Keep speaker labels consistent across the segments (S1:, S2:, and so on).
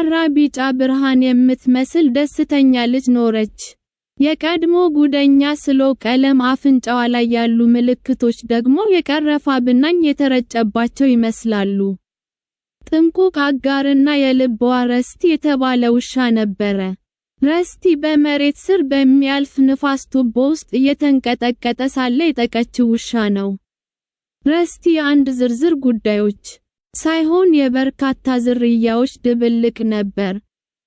S1: ኢላራ ቢጫ ብርሃን የምትመስል ደስተኛ ልጅ ኖረች። የቀድሞ ጉደኛ ስሎ ቀለም አፍንጫዋ ላይ ያሉ ምልክቶች ደግሞ የቀረፋ ብናኝ የተረጨባቸው ይመስላሉ። ጥንቁቅ አጋርና የልቧ ረስቲ የተባለ ውሻ ነበረ። ረስቲ በመሬት ስር በሚያልፍ ንፋስ ቱቦ ውስጥ እየተንቀጠቀጠ ሳለ የጠቀችው ውሻ ነው። ረስቲ የአንድ ዝርዝር ጉዳዮች ሳይሆን የበርካታ ዝርያዎች ድብልቅ ነበር።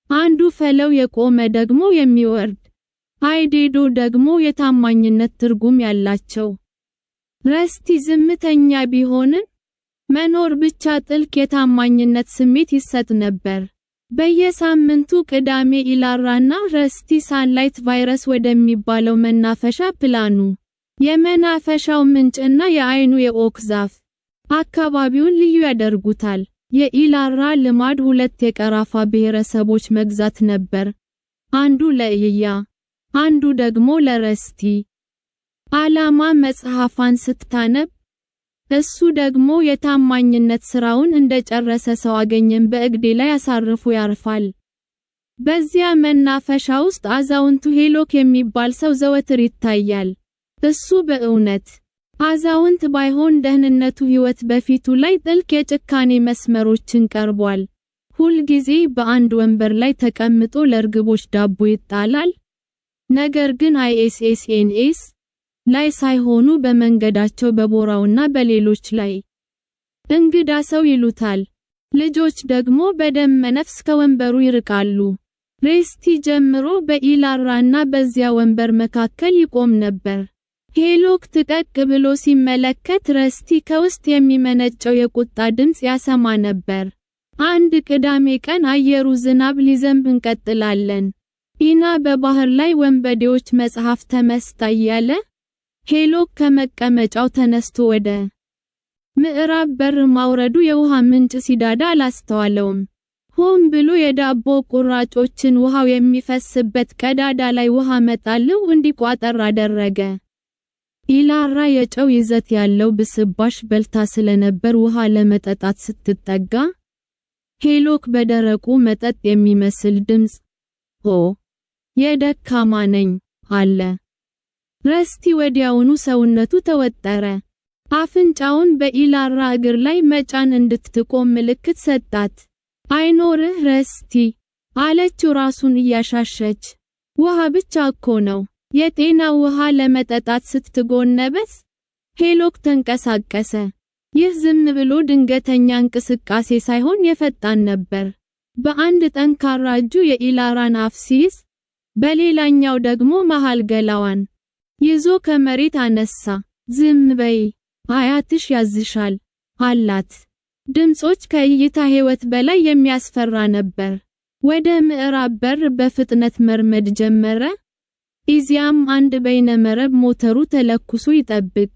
S1: አንዱ ፈለው የቆመ ደግሞ የሚወርድ አይዴዶ ደግሞ የታማኝነት ትርጉም ያላቸው። ረስቲ ዝምተኛ ቢሆንም መኖር ብቻ ጥልቅ የታማኝነት ስሜት ይሰጥ ነበር። በየሳምንቱ ቅዳሜ ኢላራና ረስቲ ሳንላይት ቫይረስ ወደሚባለው መናፈሻ ፕላኑ የመናፈሻው ምንጭና የአይኑ የኦክ ዛፍ አካባቢውን ልዩ ያደርጉታል። የኢላራ ልማድ 2 የቀራፋ ብሔረሰቦች መግዛት ነበር። አንዱ ለእያ አንዱ ደግሞ ለረስቲ። ዓላማ መጽሐፏን ስታነብ እሱ ደግሞ የታማኝነት ስራውን እንደጨረሰ ሰው አገኘን በእግዴ ላይ አሳርፎ ያርፋል። በዚያ መናፈሻ ውስጥ አዛውንቱ ሄሎክ የሚባል ሰው ዘወትር ይታያል። እሱ በእውነት አዛውንት ባይሆን ደህንነቱ ሕይወት በፊቱ ላይ ጥልቅ የጭካኔ መስመሮችን ቀርቧል። ሁል ጊዜ በአንድ ወንበር ላይ ተቀምጦ ለርግቦች ዳቦ ይጣላል። ነገር ግን ISSNS ላይ ሳይሆኑ በመንገዳቸው በቦራውና በሌሎች ላይ እንግዳ ሰው ይሉታል። ልጆች ደግሞ በደመ ነፍስ ከወንበሩ ይርቃሉ። ሬስቲ ጀምሮ በኢላራና በዚያ ወንበር መካከል ይቆም ነበር። ሄሎክ ትቀቅ ብሎ ሲመለከት ረስቲ ከውስጥ የሚመነጨው የቁጣ ድምፅ ያሰማ ነበር። አንድ ቅዳሜ ቀን አየሩ ዝናብ ሊዘንብ እንቀጥላለን። ኢና በባህር ላይ ወንበዴዎች መጽሐፍ ተመስጣ እያለ ሄሎክ ከመቀመጫው ተነስቶ ወደ ምዕራብ በር ማውረዱ የውሃ ምንጭ ሲዳዳ አላስተዋለውም። ሆን ብሎ የዳቦ ቁራጮችን ውሃው የሚፈስበት ቀዳዳ ላይ ውሃ መጣለው እንዲቋጠር አደረገ። ኢላራ የጨው ይዘት ያለው ብስባሽ በልታ ስለነበር ውሃ ለመጠጣት ስትጠጋ ሄሎክ በደረቁ መጠጥ የሚመስል ድምፅ የደካማ ነኝ አለ። ረስቲ ወዲያውኑ ሰውነቱ ተወጠረ። አፍንጫውን በኢላራ እግር ላይ መጫን እንድትቆም ምልክት ሰጣት። አይኖርህ ረስቲ አለችው ራሱን እያሻሸች። ውሃ ብቻ እኮ ነው። የጤና ውሃ ለመጠጣት ስትጎነበስ ሄሎክ ተንቀሳቀሰ። ይህ ዝም ብሎ ድንገተኛ እንቅስቃሴ ሳይሆን የፈጣን ነበር። በአንድ ጠንካራ እጁ የኢላራን አፍ ሲይዝ፣ በሌላኛው ደግሞ መሃል ገላዋን ይዞ ከመሬት አነሳ። ዝም በይ፣ አያትሽ ያዝሻል አላት። ድምጾች ከእይታ ሕይወት በላይ የሚያስፈራ ነበር። ወደ ምዕራብ በር በፍጥነት መርመድ ጀመረ። እዚያም አንድ በይነመረብ ሞተሩ ተለኩሶ ይጠብቅ።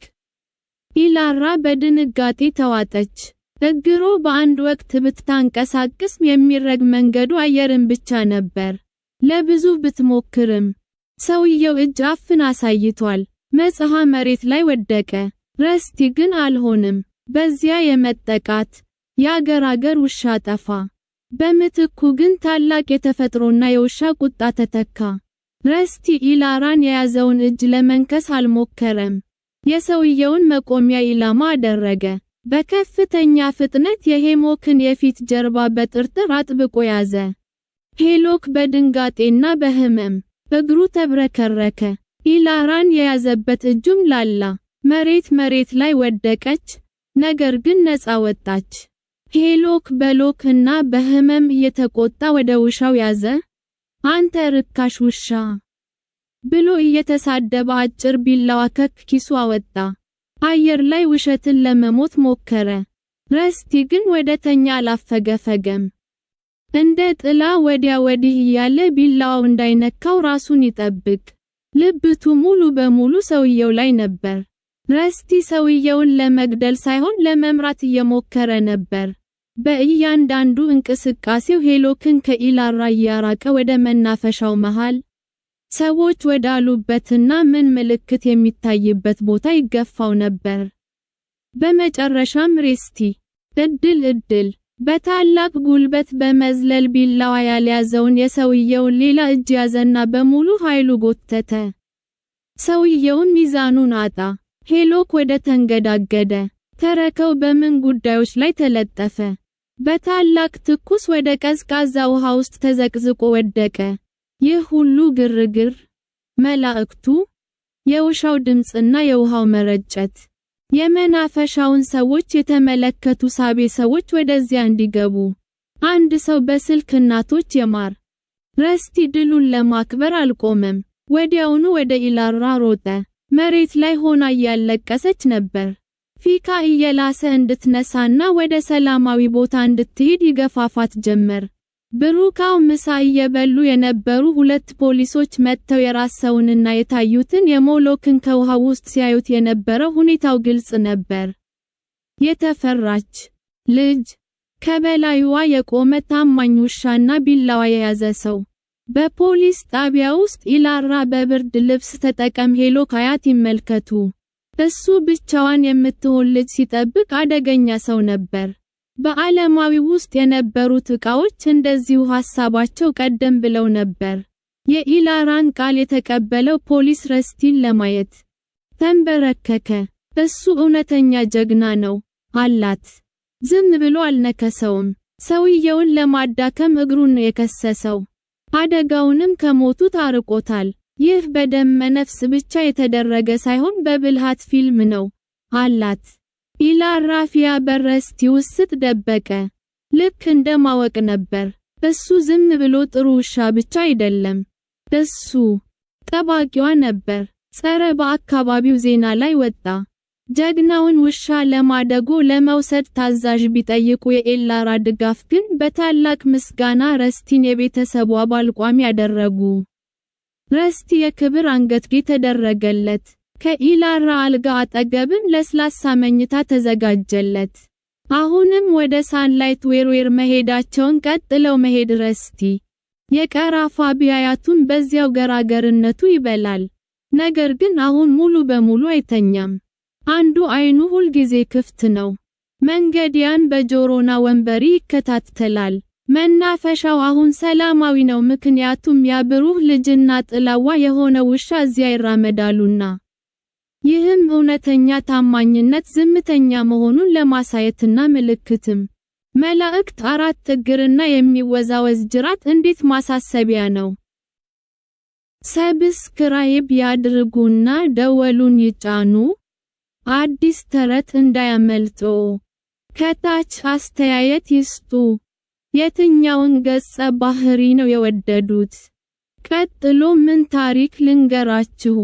S1: ኢላራ በድንጋጤ ተዋጠች። እግሩ በአንድ ወቅት ብታንቀሳቅስም የሚረግ መንገዱ አየርን ብቻ ነበር። ለብዙ ብትሞክርም ሰውየው እጅ አፍን አሳይቷል። መጽሐ መሬት ላይ ወደቀ። ረስቲ ግን አልሆንም። በዚያ የመጠቃት የአገር ውሻ ጠፋ። በምትኩ ግን ታላቅ የተፈጥሮና የውሻ ቁጣ ተተካ። ረስቲ ኢላራን የያዘውን እጅ ለመንከስ አልሞከረም። የሰውየውን መቆሚያ ኢላማ አደረገ። በከፍተኛ ፍጥነት የሄሞክን የፊት ጀርባ በጥርጥር አጥብቆ ያዘ። ሄሎክ በድንጋጤና በህመም እግሩ ተብረከረከ። ኢላራን የያዘበት እጁም ላላ። መሬት ላይ ወደቀች፣ ነገር ግን ነፃ ወጣች። ሄሎክ በሎክ እና በህመም እየተቆጣ ወደ ውሻው ያዘ። አንተ ርካሽ ውሻ ብሎ እየተሳደበ አጭር ቢላዋ ከኪሱ አወጣ። አየር ላይ ውሸትን ለመሞት ሞከረ። ረስቲ ግን ወደተኛ አላፈገፈገም። እንደ ጥላ ወዲያ ወዲህ እያለ ቢላዋው እንዳይነካው ራሱን ይጠብቅ። ልብቱ ሙሉ በሙሉ ሰውየው ላይ ነበር። ረስቲ ሰውየውን ለመግደል ሳይሆን ለመምራት እየሞከረ ነበር። በእያንዳንዱ እንቅስቃሴው ሄሎክን ከኢላራ እያራቀ ወደ መናፈሻው መሃል ሰዎች ወዳሉበትና ምን ምልክት የሚታይበት ቦታ ይገፋው ነበር። በመጨረሻም ሬስቲ እድል በታላቅ ጉልበት በመዝለል ቢላዋ ያልያዘውን የሰውየውን ሌላ እጅ ያዘና በሙሉ ኃይሉ ጎተተ። ሰውየውም ሚዛኑን አጣ። ሄኖክ ወደ ተንገዳገደ ተረከው በምን ጉዳዮች ላይ ተለጠፈ። በታላቅ ትኩስ ወደ ቀዝቃዛ ውሃ ውስጥ ተዘቅዝቆ ወደቀ። ይህ ሁሉ ግርግር፣ መላእክቱ፣ የውሻው ድምፅና የውሃው መረጨት የመናፈሻውን ሰዎች የተመለከቱ ሳቤ ሰዎች ወደዚያ እንዲገቡ። አንድ ሰው በስልክ እናቶች የማር ረስቲ ድሉን ለማክበር አልቆመም። ወዲያውኑ ወደ ኢላራ ሮጠ። መሬት ላይ ሆና እያለቀሰች ነበር። ፊካ እየላሰ እንድትነሳና ወደ ሰላማዊ ቦታ እንድትሄድ ይገፋፋት ጀመር። ብሩካው ምሳ እየበሉ የነበሩ ሁለት ፖሊሶች መጥተው የራሰውንና የታዩትን የሞሎክን ከውሃ ውስጥ ሲያዩት የነበረው ሁኔታው ግልጽ ነበር። የተፈራች ልጅ፣ ከበላዩዋ የቆመ ታማኝ ውሻና ቢላዋ የያዘ ሰው። በፖሊስ ጣቢያ ውስጥ ኢላራ በብርድ ልብስ ተጠቀም ሄኖክ አያት ይመልከቱ። እሱ ብቻዋን የምትሆን ልጅ ሲጠብቅ አደገኛ ሰው ነበር። በዓለማዊ ውስጥ የነበሩት ዕቃዎች እንደዚሁ ሐሳባቸው ቀደም ብለው ነበር። የኢላራን ቃል የተቀበለው ፖሊስ ረስቲን ለማየት ተንበረከከ። እሱ እውነተኛ ጀግና ነው አላት። ዝም ብሎ አልነከሰውም። ሰውየውን ለማዳከም እግሩን ነው የከሰሰው። አደጋውንም ከሞቱት አርቆታል። ይህ በደመ ነፍስ ብቻ የተደረገ ሳይሆን በብልሃት ፊልም ነው አላት። ኢላራ ፊያ በረስቲ ውስጥ ደበቀ። ልክ እንደ ማወቅ ነበር። እሱ ዝም ብሎ ጥሩ ውሻ ብቻ አይደለም። እሱ ጠባቂዋ ነበር። ጸረ በአካባቢው ዜና ላይ ወጣ። ጀግናውን ውሻ ለማደጎ ለመውሰድ ታዛዥ ቢጠይቁ የኢላራ ድጋፍ ግን በታላቅ ምስጋና ረስቲን የቤተሰቡ አባል ቋሚ ያደረጉ። ረስቲ የክብር አንገትጌ ተደረገለት። ከኢላራ አልጋ አጠገብም ለስላሳ መኝታ ተዘጋጀለት። አሁንም ወደ ሳንላይት ዌርዌር መሄዳቸውን ቀጥለው መሄድ ረስቲ የቀራፋ ቢያያቱን በዚያው ገራገርነቱ ይበላል። ነገር ግን አሁን ሙሉ በሙሉ አይተኛም። አንዱ አይኑ ሁል ጊዜ ክፍት ነው። መንገዲያን በጆሮና ወንበሪ ይከታተላል። መናፈሻው አሁን ሰላማዊ ነው፣ ምክንያቱም ያ ብሩህ ልጅና ጥላዋ የሆነ ውሻ እዚያ ይራመዳሉና። ይህም እውነተኛ ታማኝነት ዝምተኛ መሆኑን ለማሳየትና ምልክትም። መላእክት አራት እግርና የሚወዛወዝ ጅራት እንዴት ማሳሰቢያ ነው! ሰብስክራይብ ያድርጉና ደወሉን ይጫኑ። አዲስ ተረት እንዳያመልጦ። ከታች አስተያየት ይስጡ። የትኛውን ገጸ ባህሪ ነው የወደዱት? ቀጥሎ ምን ታሪክ ልንገራችሁ?